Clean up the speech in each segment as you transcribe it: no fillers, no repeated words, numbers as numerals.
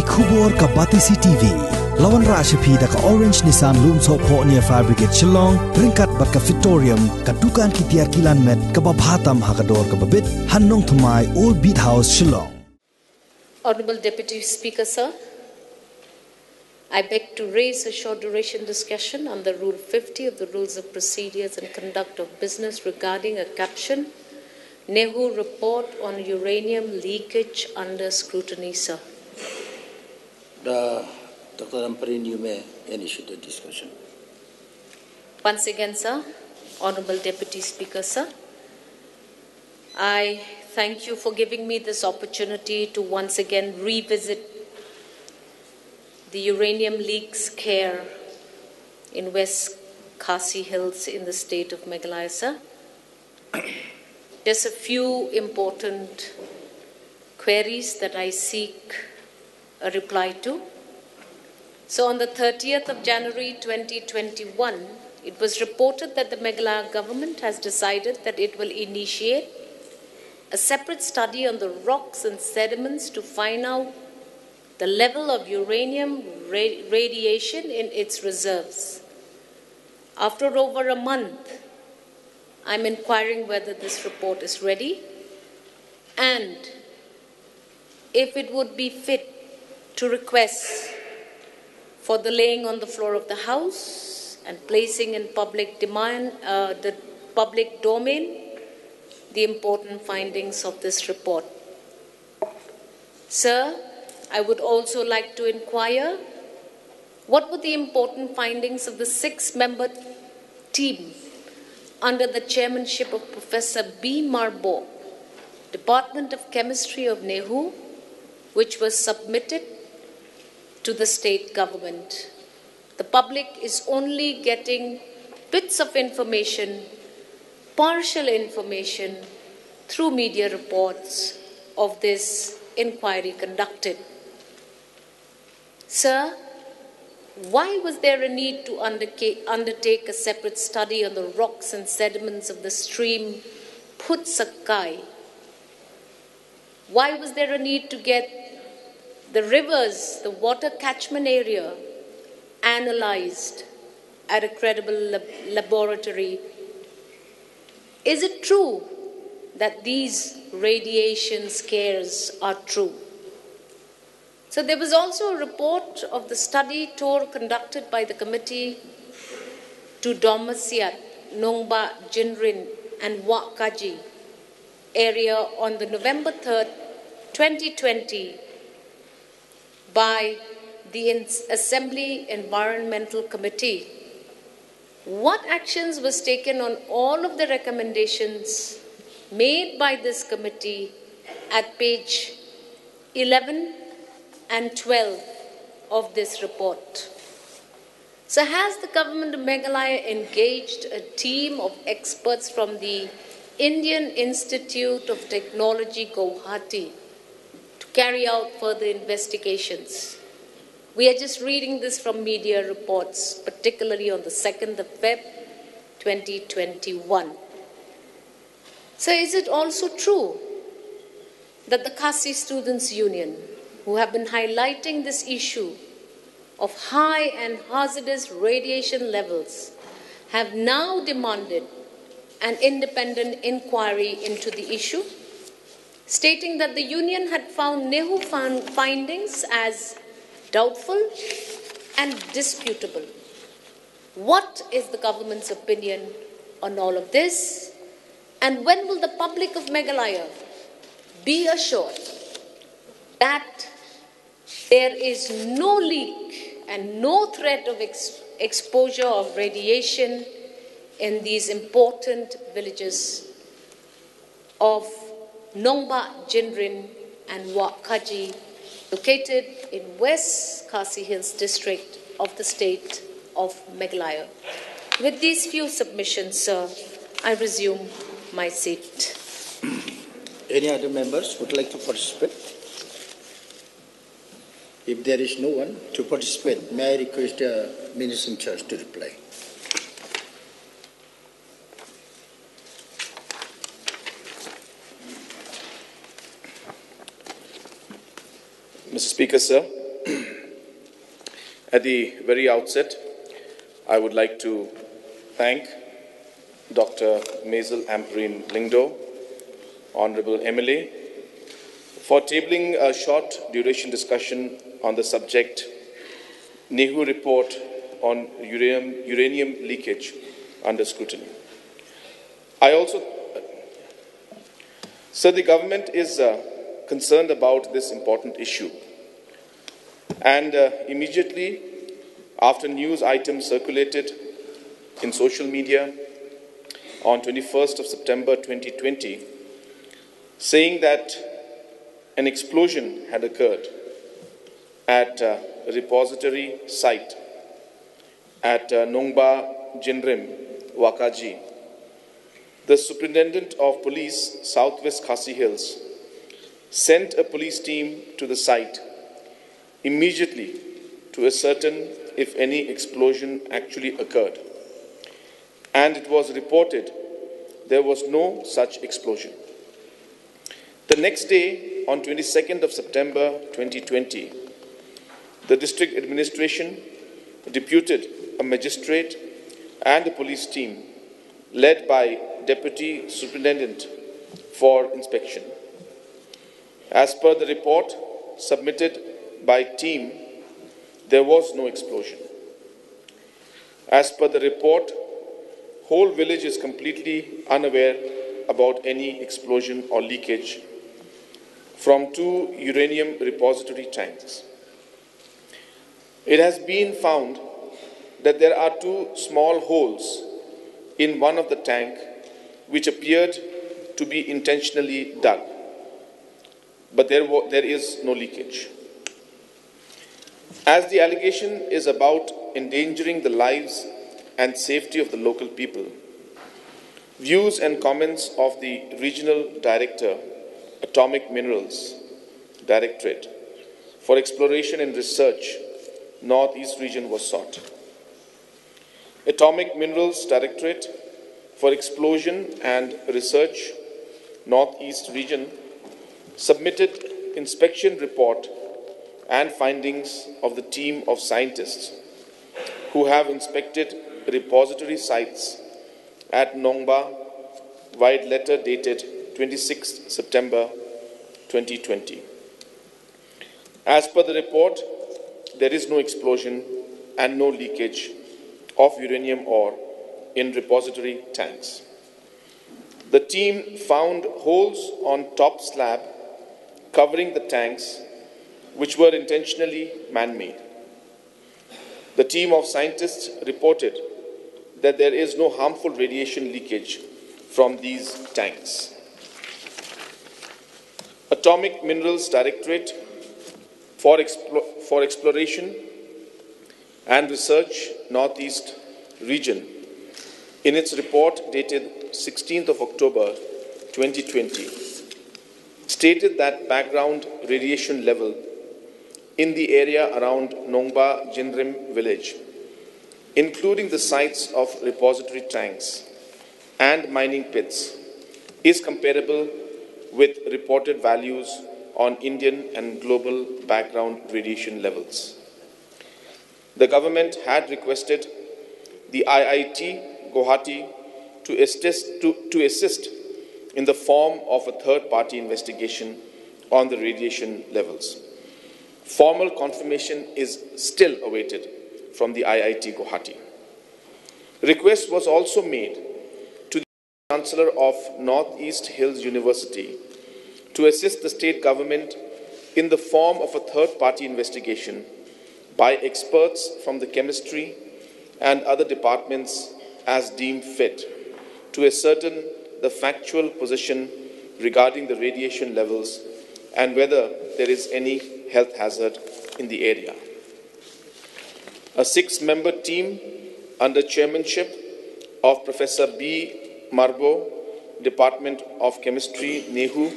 Khubor ka Batisi TV. Lawan Rashapi da ka Orange Nissan Lumso po near Fabricate Shillong, ringkat bat ka Victorium, ka Dukan Kitiar Kilan Met, ka Babhatam Hakador ka Babit, Hannong Tumay Old Beat House Shillong. Honorable Deputy Speaker, sir, I beg to raise a short duration discussion on the Rule 50 of the Rules of Procedures and Conduct of Business regarding a caption, Nehu report on uranium leakage under scrutiny, sir. Dr. Amparin, you may initiate the discussion. Once again, sir, Honorable Deputy Speaker, sir, I thank you for giving me this opportunity to once again revisit the uranium leak scare in West Khasi Hills in the state of Meghalaya, sir. Just a few important queries that I seek a reply to. So on the 30th of January 2021, it was reported that the Meghalaya government has decided that it will initiate a separate study on the rocks and sediments to find out the level of uranium radiation in its reserves. After over a month, I'm inquiring whether this report is ready and if it would be fit to request for the laying on the floor of the House and placing in public the public domain the important findings of this report. Sir, I would also like to inquire what were the important findings of the 6-member team under the chairmanship of Professor B. Marbo, Department of Chemistry of Nehu, which was submitted to the state government. The public is only getting bits of information, partial information, through media reports of this inquiry conducted. Sir, why was there a need to undertake a separate study on the rocks and sediments of the stream Phutsakai? Why was there a need to get the rivers, the water catchment area, analyzed at a credible laboratory? Is it true that these radiation scares are true? So there was also a report of the study tour conducted by the committee to Domasiat, Nongbah, Jynrin and Wakaji area on the November 3rd, 2020 by the Assembly Environmental Committee. What actions was taken on all of the recommendations made by this committee at page 11 and 12 of this report? So has the government of Meghalaya engaged a team of experts from the Indian Institute of Technology, Guwahati, to carry out further investigations? We are just reading this from media reports, particularly on the 2nd of Feb 2021. So is it also true that the Khasi Students' Union, who have been highlighting this issue of high and hazardous radiation levels, have now demanded an independent inquiry into the issue, stating that the union had found Nehu findings as doubtful and disputable? What is the government's opinion on all of this? And when will the public of Meghalaya be assured that there is no leak and no threat of exposure of radiation in these important villages of Nongbah, Jynrin and Wakaji, located in West Khasi Hills district of the state of Meghalaya? With these few submissions, sir, I resume my seat. Any other members would like to participate? If there is no one to participate, may I request the Minister in charge to reply? Mr. Speaker, sir, At the very outset, I would like to thank Dr. Maisel Amperine Lingdo, Honorable MLA, for tabling a short duration discussion on the subject NEHU report on uranium leakage under scrutiny. Sir, the government is concerned about this important issue, and immediately after news items circulated in social media on 21st of September 2020 saying that an explosion had occurred at a repository site at Nongbah, Jynrin, Wakaji, the Superintendent of Police, Southwest Khasi Hills, sent a police team to the site immediately to ascertain if any explosion actually occurred. And it was reported there was no such explosion. The next day, on 22nd of September 2020, the district administration deputed a magistrate and a police team led by Deputy Superintendent for inspection. As per the report submitted by team, there was no explosion. As per the report, whole village is completely unaware about any explosion or leakage from 2 uranium repository tanks. It has been found that there are 2 small holes in one of the tank which appeared to be intentionally dug, but there is no leakage. As the allegation is about endangering the lives and safety of the local people, views and comments of the Regional Director, Atomic Minerals Directorate for Exploration and Research, Northeast Region was sought. Atomic Minerals Directorate for Exploration and Research, Northeast Region, submitted inspection report and findings of the team of scientists who have inspected repository sites at Nongbah, via letter dated 26 September 2020. As per the report, there is no explosion and no leakage of uranium ore in repository tanks. The team found holes on top slab covering the tanks which were intentionally man-made. The team of scientists reported that there is no harmful radiation leakage from these tanks. Atomic Minerals Directorate for Exploration and Research, Northeast Region, in its report dated 16th of October 2020, stated that background radiation level in the area around Nongbah Jynrin village, including the sites of repository tanks and mining pits, is comparable with reported values on Indian and global background radiation levels. The government had requested the IIT Guwahati to assist in the form of a third-party investigation on the radiation levels. Formal confirmation is still awaited from the IIT Guwahati. Request was also made to the Chancellor of Northeast Hills University to assist the state government in the form of a third-party investigation by experts from the chemistry and other departments as deemed fit to ascertain the factual position regarding the radiation levels and whether there is any health hazard in the area. A 6-member team under chairmanship of Professor B. Marbo, Department of Chemistry, NEHU,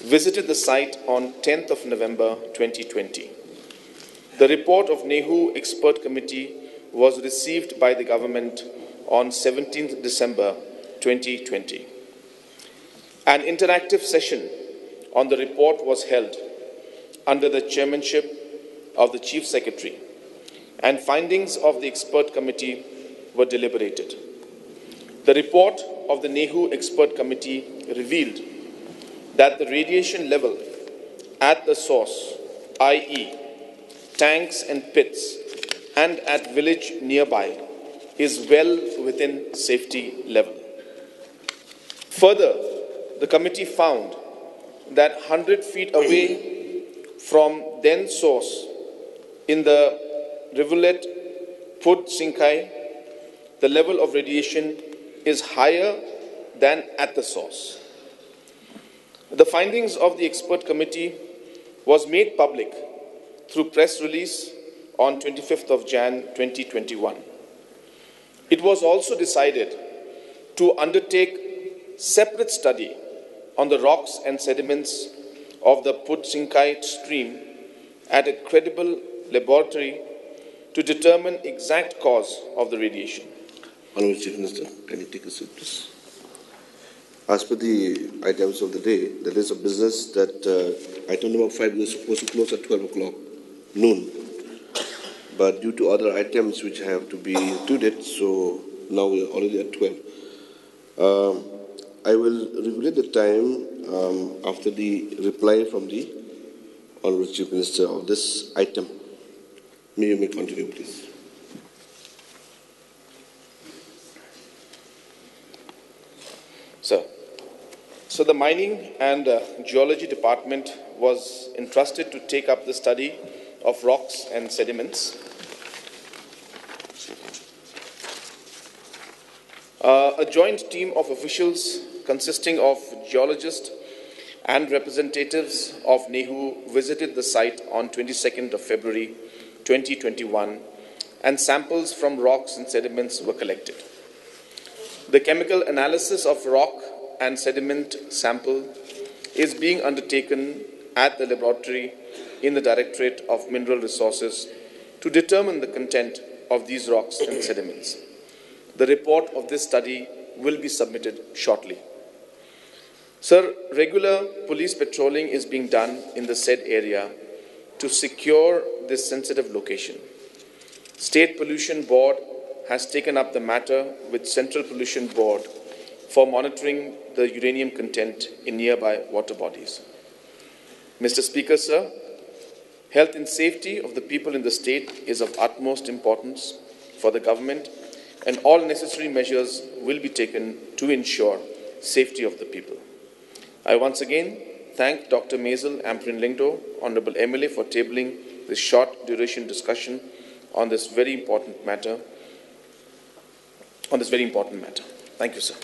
visited the site on 10th of November 2020. The report of NEHU Expert Committee was received by the government on 17th December 2020. An interactive session on the report was held under the chairmanship of the Chief Secretary, and findings of the expert committee were deliberated. The report of the NEHU expert committee revealed that the radiation level at the source, i.e., tanks and pits, and at village nearby, is well within safety level. Further, the committee found that 100 feet away from then source in the rivulet Phud Sinkai, the level of radiation is higher than at the source. The findings of the expert committee was made public through press release on 25th of Jan 2021. It was also decided to undertake separate study on the rocks and sediments of the Phud Sinkai stream at a credible laboratory to determine exact cause of the radiation. Honourable Chief Minister, can you take a seat, please? As per the items of the day, the list of business that item number 5 was supposed to close at 12 o'clock noon. But due to other items which have to be included, so now we are already at 12. I will regulate the time after the reply from the Honourable Chief Minister of this item. You may continue, please. So the Mining and Geology Department was entrusted to take up the study of rocks and sediments. A joint team of officials consisting of geologists and representatives of NEHU visited the site on 22nd of February 2021, and samples from rocks and sediments were collected. The chemical analysis of rock and sediment sample is being undertaken at the laboratory in the Directorate of Mineral Resources to determine the content of these rocks and sediments. The report of this study will be submitted shortly. Sir, regular police patrolling is being done in the said area to secure this sensitive location. State Pollution Board has taken up the matter with Central Pollution Board for monitoring the uranium content in nearby water bodies. Mr. Speaker, sir, health and safety of the people in the state is of utmost importance for the government, and all necessary measures will be taken to ensure safety of the people. I once again thank Dr. Maisel Amprin Lingdo, Honourable MLA, for tabling this short duration discussion on this very important matter. Thank you, sir.